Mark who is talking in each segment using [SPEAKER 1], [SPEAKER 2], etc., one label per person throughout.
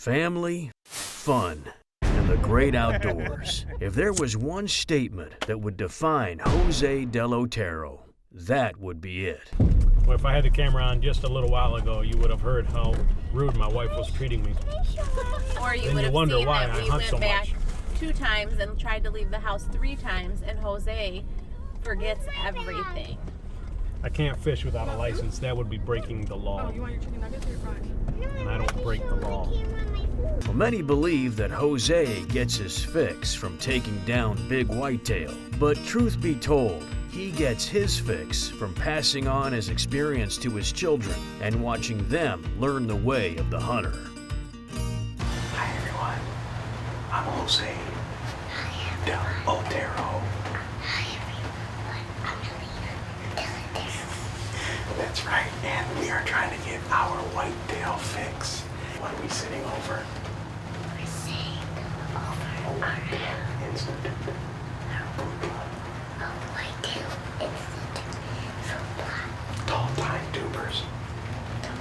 [SPEAKER 1] family, fun, and the great outdoors. If there was one statement that would define Jose Delotero, that would be it.
[SPEAKER 2] Well, if I had the camera on just a little while ago, you would have heard how rude my wife was treating me.
[SPEAKER 3] Or you
[SPEAKER 2] Then
[SPEAKER 3] would
[SPEAKER 2] you
[SPEAKER 3] have
[SPEAKER 2] wonder
[SPEAKER 3] seen
[SPEAKER 2] why
[SPEAKER 3] that
[SPEAKER 2] I
[SPEAKER 3] we
[SPEAKER 2] hunt
[SPEAKER 3] went
[SPEAKER 2] so
[SPEAKER 3] back
[SPEAKER 2] much.
[SPEAKER 3] 2 times and tried to leave the house 3 times, and Jose forgets everything.
[SPEAKER 2] I can't fish without a license. That would be breaking the law.
[SPEAKER 4] Oh, you want your chicken nuggets or your fries?
[SPEAKER 2] And I don't break the law.
[SPEAKER 1] Well, many believe that Jose gets his fix from taking down big whitetail. But truth be told, he gets his fix from passing on his experience to his children and watching them learn the way of the hunter.
[SPEAKER 5] Hi everyone, I'm Jose Delotero. That's right, and we are trying to get our whitetail fix. What are we sitting over?
[SPEAKER 6] We're sitting over
[SPEAKER 5] Whitetail Institute.
[SPEAKER 6] Whitetail Institute food plot.
[SPEAKER 5] Tall time tubers
[SPEAKER 6] Don't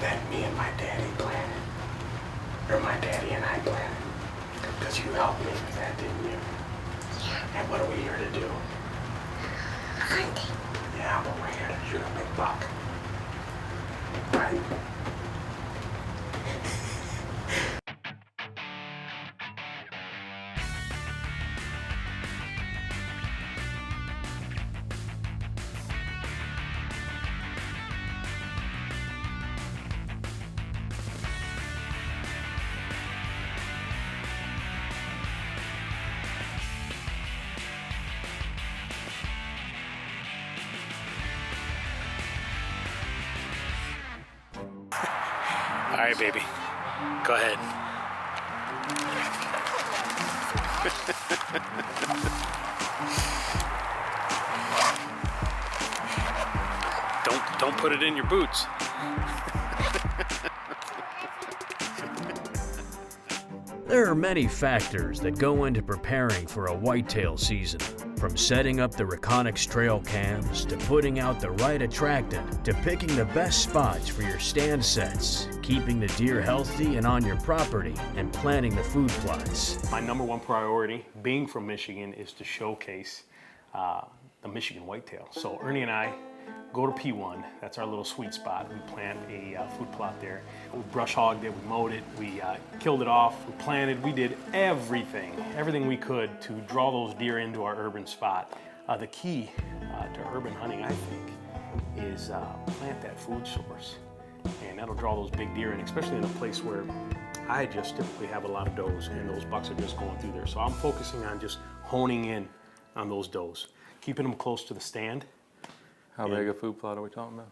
[SPEAKER 5] that me and my daddy planted. Or my daddy and I planted. Because you helped me with that, didn't you?
[SPEAKER 6] Yeah.
[SPEAKER 5] And what are we here to do?
[SPEAKER 6] Hunting.
[SPEAKER 5] Yeah, but we're here to shoot a big buck. Right?
[SPEAKER 2] All right, baby. Go ahead. Don't put it in your boots.
[SPEAKER 1] There are many factors that go into preparing for a whitetail season. From setting up the Reconyx trail cams, to putting out the right attractant, to picking the best spots for your stand sets, keeping the deer healthy and on your property, and planting the food plots.
[SPEAKER 2] My number one priority, being from Michigan, is to showcase the Michigan whitetail. So Ernie and I go to P1, that's our little sweet spot. We plant a food plot there. We brush hogged it, we mowed it, we killed it off, we planted, we did everything we could to draw those deer into our urban spot. The key to urban hunting, I think, is plant that food source. And that'll draw those big deer in, especially in a place where I just typically have a lot of does and those bucks are just going through there. So I'm focusing on just honing in on those does, keeping them close to the stand.
[SPEAKER 7] How big a food plot are we talking about?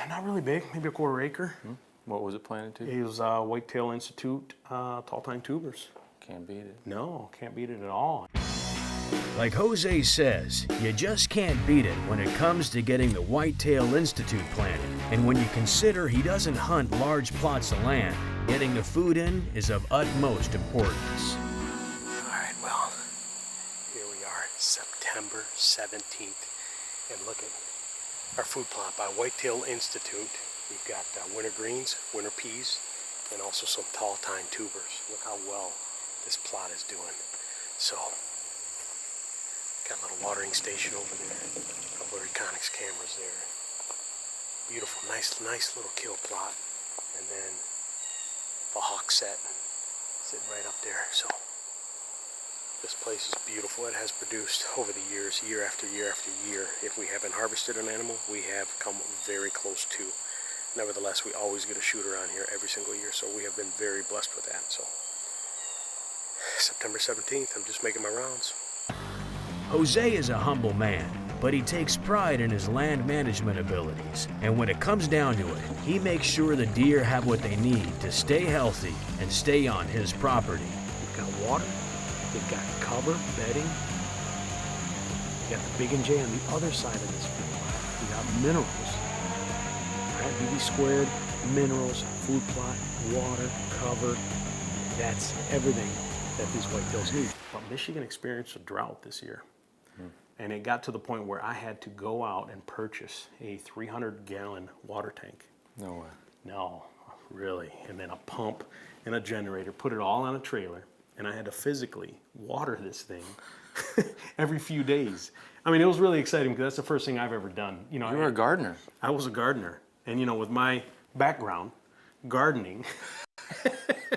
[SPEAKER 2] Not really big, maybe a 1/4 acre.
[SPEAKER 7] What was it planted to?
[SPEAKER 2] It was Whitetail Institute tall time tubers.
[SPEAKER 7] Can't beat it.
[SPEAKER 2] No, can't beat it at all.
[SPEAKER 1] Like Jose says, you just can't beat it when it comes to getting the Whitetail Institute planted. And when you consider he doesn't hunt large plots of land, getting the food in is of utmost importance.
[SPEAKER 2] All right, well, here we are, September 17th. And look at our food plot by Whitetail Institute. We've got winter greens, winter peas, and also some tall time tubers. Look how well this plot is doing. So, got a little watering station over there, a couple of Reconyx cameras there. Beautiful, nice little kill plot. And then the hawk set sitting right up there. So, this place is beautiful. It has produced over the years, year after year after year. If we haven't harvested an animal, we have come very close to. Nevertheless, we always get a shooter on here every single year, so we have been very blessed with that. So, September 17th, I'm just making my rounds.
[SPEAKER 1] Jose is a humble man, but he takes pride in his land management abilities. And when it comes down to it, he makes sure the deer have what they need to stay healthy and stay on his property.
[SPEAKER 2] We've got water. They've got cover, bedding. We got the Big and J on the other side of this field. We got minerals. Right? BB squared, minerals, food plot, water, cover. That's everything that these whitetails need. But Michigan experienced a drought this year. And it got to the point where I had to go out and purchase a 300-gallon water tank.
[SPEAKER 7] No way.
[SPEAKER 2] No, really. And then a pump and a generator, put it all on a trailer, and I had to physically water this thing every few days. I mean, it was really exciting because that's the first thing I've ever done. You know,
[SPEAKER 7] You were a gardener.
[SPEAKER 2] I was a gardener, and you know, with my background, gardening.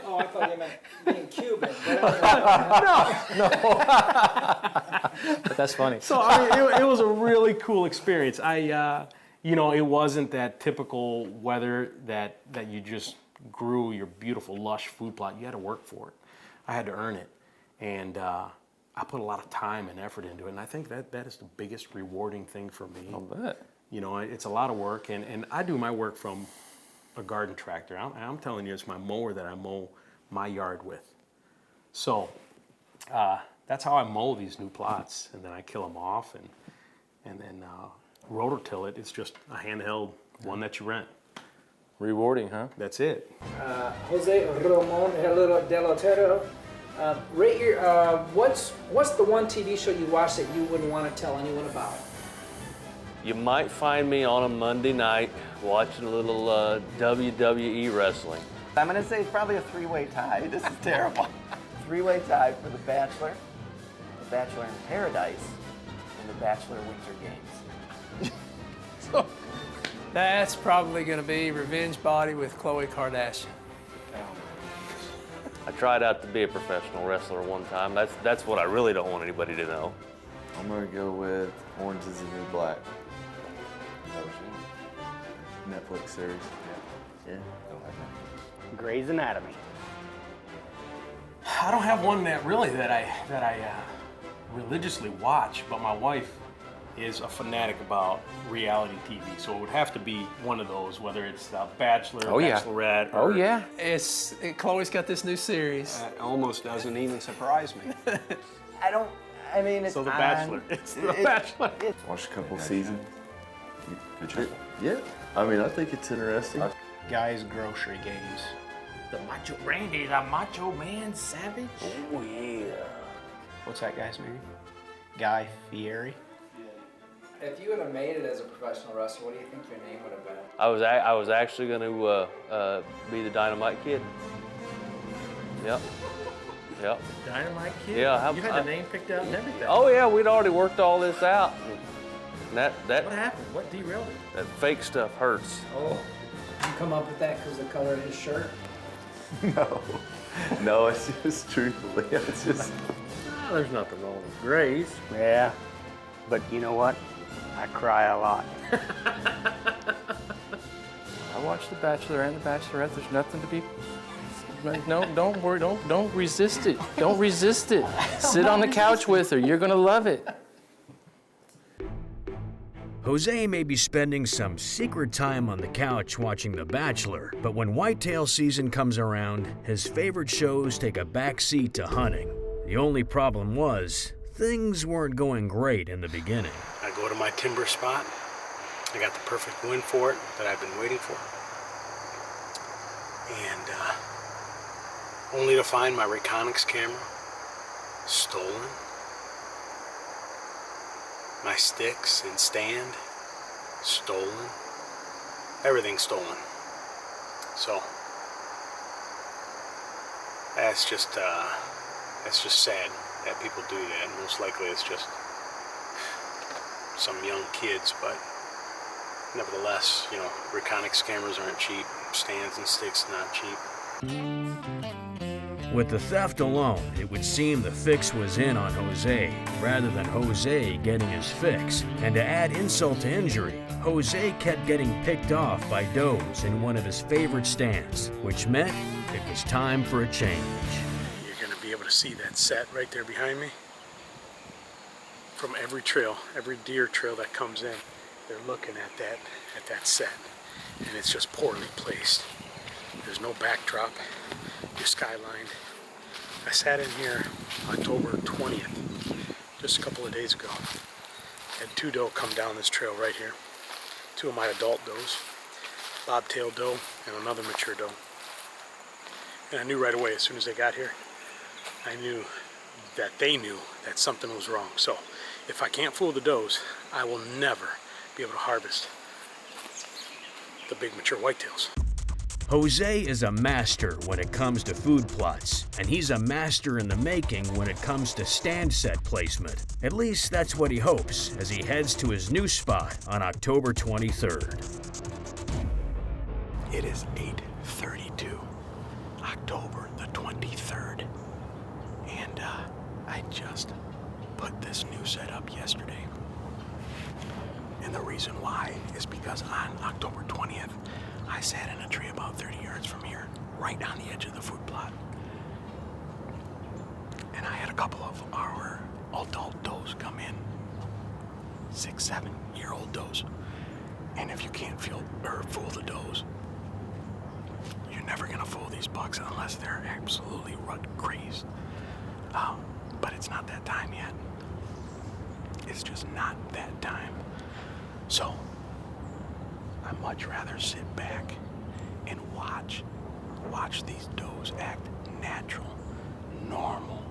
[SPEAKER 8] Oh, I thought you meant being Cuban.
[SPEAKER 9] But that's funny.
[SPEAKER 2] So I mean, it was a really cool experience. You know, it wasn't that typical weather that you just grew your beautiful, lush food plot. You had to work for it. I had to earn it, and I put a lot of time and effort into it. And I think that is the biggest rewarding thing for me.
[SPEAKER 7] I'll bet.
[SPEAKER 2] You know, it's a lot of work, and I do my work from a garden tractor. I'm telling you, it's my mower that I mow my yard with. So that's how I mow these new plots, and then I kill them off, and then rototill it. It's just a handheld one that you rent.
[SPEAKER 7] Rewarding, huh?
[SPEAKER 2] That's it.
[SPEAKER 8] Jose Ramon Delotero. Right here, what's the one TV show you watch that you wouldn't want to tell anyone about?
[SPEAKER 10] You might find me on a Monday night watching a little WWE wrestling.
[SPEAKER 11] I'm gonna say it's probably a three-way tie. This is terrible. Three-way tie for The Bachelor in Paradise, and The Bachelor Winter Games.
[SPEAKER 9] That's probably going to be Revenge Body with Khloe Kardashian.
[SPEAKER 10] I tried out to be a professional wrestler one time. That's what I really don't want anybody to know.
[SPEAKER 7] I'm gonna go with Orange is the New Black. Netflix series.
[SPEAKER 11] Yeah. Grey's Anatomy.
[SPEAKER 2] I don't have one that I religiously watch, but my wife is a fanatic about reality TV, so it would have to be one of those, whether it's The Bachelor, Bachelorette.
[SPEAKER 9] Oh
[SPEAKER 2] or,
[SPEAKER 9] yeah. Chloe's got this new series.
[SPEAKER 11] That almost doesn't even surprise me. It's
[SPEAKER 2] So The Bachelor. It's The Bachelor.
[SPEAKER 7] Watched a couple seasons. Good show. Yeah. I mean, I think it's interesting.
[SPEAKER 11] Guy's Grocery Games.
[SPEAKER 5] The Macho Randy's a macho man savage.
[SPEAKER 11] Oh yeah.
[SPEAKER 5] What's that guy's name? Guy Fieri.
[SPEAKER 8] If you would have made it as a professional wrestler, what do you think your name would have been?
[SPEAKER 10] I was actually going to be the Dynamite Kid. Yep.
[SPEAKER 5] Dynamite Kid?
[SPEAKER 10] Yeah.
[SPEAKER 5] You had the name picked out and everything.
[SPEAKER 10] Oh yeah, we'd already worked all this out. And
[SPEAKER 5] What
[SPEAKER 10] that
[SPEAKER 5] happened? What derailed it?
[SPEAKER 10] that fake stuff hurts.
[SPEAKER 8] Oh. Did you come up with that because of the color of his shirt?
[SPEAKER 7] No, it's just truthfully, it's just.
[SPEAKER 5] There's nothing wrong with Grace.
[SPEAKER 11] Yeah. But you know what? I cry a lot.
[SPEAKER 7] I watched The Bachelor and The Bachelorette. There's nothing to be. No, don't worry. Don't resist it. Don't resist it. Sit on the couch with her. You're gonna love it.
[SPEAKER 1] Jose may be spending some secret time on the couch watching The Bachelor, but when whitetail season comes around, his favorite shows take a backseat to hunting. The only problem was, things weren't going great in the beginning.
[SPEAKER 2] I go to my timber spot. I got the perfect wind for it that I've been waiting for. And only to find my Reconyx camera stolen. My sticks and stand stolen. Everything's stolen. So that's just sad that people do that. Most likely it's just some young kids, but nevertheless, you know, Reconyx cameras aren't cheap. Stands and sticks not cheap.
[SPEAKER 1] With the theft alone, it would seem the fix was in on Jose, rather than Jose getting his fix. And to add insult to injury, Jose kept getting picked off by does in one of his favorite stands, which meant it was time for a change.
[SPEAKER 2] You're gonna be able to see that set right there behind me. From every trail, every deer trail that comes in, they're looking at that set, and it's just poorly placed. There's no backdrop, your skyline. I sat in here October 20th, just a couple of days ago. Had two doe come down this trail right here. Two of my adult does, bobtail doe and another mature doe. And I knew right away, as soon as they got here, I knew that they knew that something was wrong. So if I can't fool the does, I will never be able to harvest the big mature whitetails.
[SPEAKER 1] Jose is a master when it comes to food plots, and he's a master in the making when it comes to stand set placement. At least that's what he hopes as he heads to his new spot on October 23rd.
[SPEAKER 5] It is 8:32, October the 23rd, and I just put this new setup yesterday. And the reason why is because on October 20th, I sat in a tree about 30 yards from here, right on the edge of the food plot. And I had a couple of our adult does come in, 6, 7-year-old does. And if you can't fool the does, you're never gonna fool these bucks unless they're absolutely rut crazed. But it's not that time yet. It's just not that time. So, I'd much rather sit back and watch these does act natural, normal.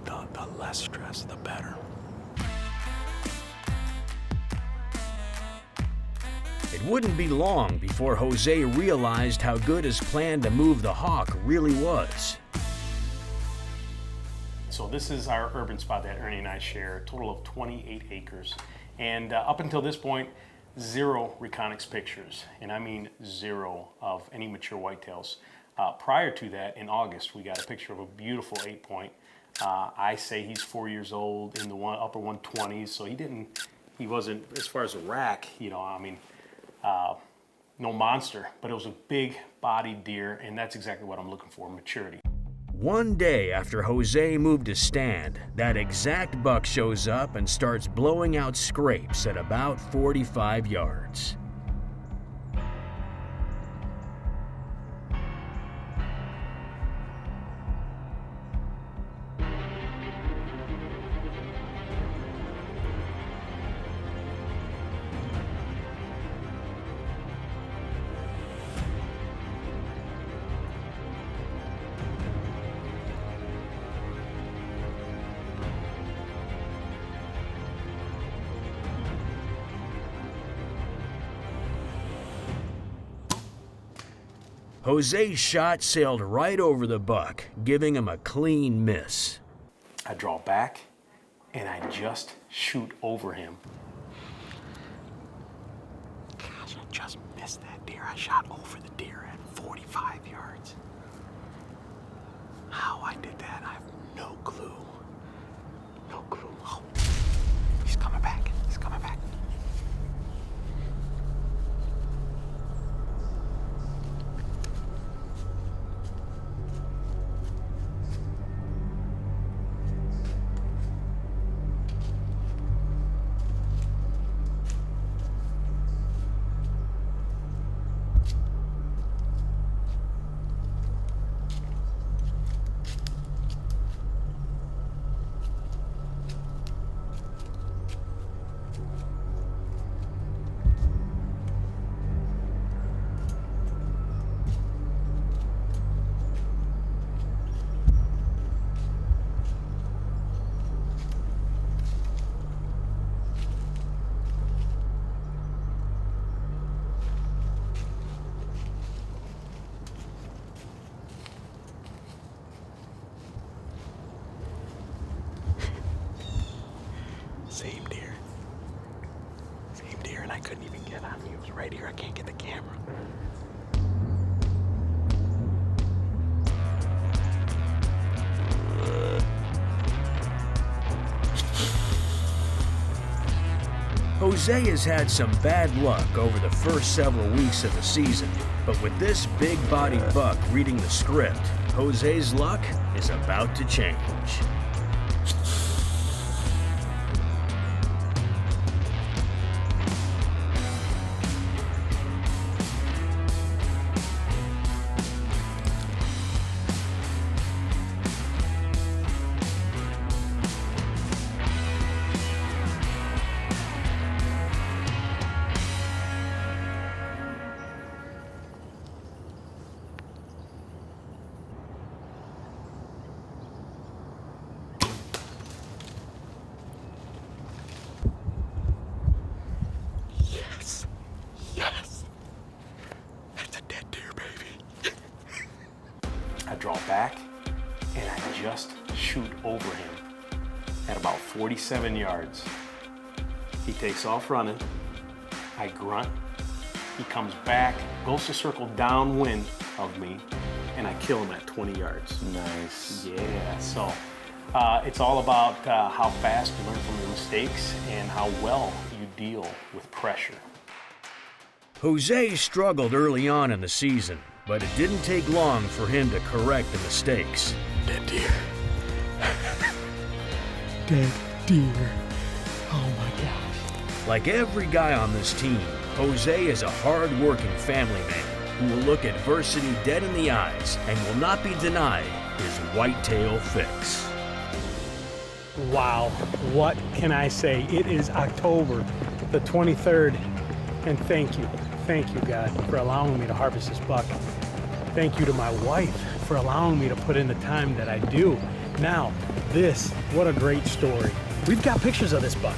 [SPEAKER 5] The less stress, the better.
[SPEAKER 1] It wouldn't be long before Jose realized how good his plan to move the hawk really was.
[SPEAKER 2] So this is our urban spot that Ernie and I share, a total of 28 acres. And up until this point, 0 Reconyx pictures, and I mean 0 of any mature whitetails. Prior to that, in August, we got a picture of a beautiful 8-point. I say he's 4 years old, in the upper 120s, so he wasn't, as far as a rack, no monster, but it was a big-bodied deer, and that's exactly what I'm looking for, maturity.
[SPEAKER 1] One day after Jose moved his stand, that exact buck shows up and starts blowing out scrapes at about 45 yards. Jose's shot sailed right over the buck, giving him a clean miss.
[SPEAKER 2] I draw back, and I just shoot over him.
[SPEAKER 5] Gosh, I just missed that deer. I shot over the deer at 45 yards. How I did that, I have no clue. No clue. Oh, he's coming back. He's coming back. Same deer, and I couldn't even get on me. It was right here. I can't get the camera.
[SPEAKER 1] Jose has had some bad luck over the first several weeks of the season, but with this big-bodied buck reading the script, Jose's luck is about to change.
[SPEAKER 2] 47 yards. He takes off running. I grunt. He comes back, goes to circle downwind of me, and I kill him at 20 yards.
[SPEAKER 10] Nice.
[SPEAKER 2] Yeah, so it's all about how fast you learn from your mistakes and how well you deal with pressure.
[SPEAKER 1] Jose struggled early on in the season, but it didn't take long for him to correct the mistakes.
[SPEAKER 5] Dead deer. Dead deer. Oh my gosh.
[SPEAKER 1] Like every guy on this team, Jose is a hard-working family man who will look adversity dead in the eyes and will not be denied his whitetail fix.
[SPEAKER 2] Wow, what can I say? It is October the 23rd, and thank you, God, for allowing me to harvest this buck. Thank you to my wife for allowing me to put in the time that I do. Now, what a great story. We've got pictures of this buck,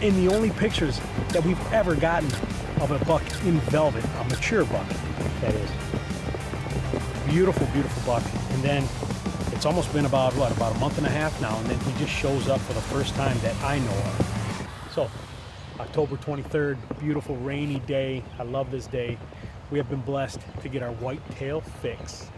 [SPEAKER 2] and the only pictures that we've ever gotten of a buck in velvet, a mature buck, that is. Beautiful, beautiful buck. And then it's almost been about a month and a half now, and then he just shows up for the first time that I know of. So, October 23rd, beautiful rainy day. I love this day. We have been blessed to get our whitetail fix.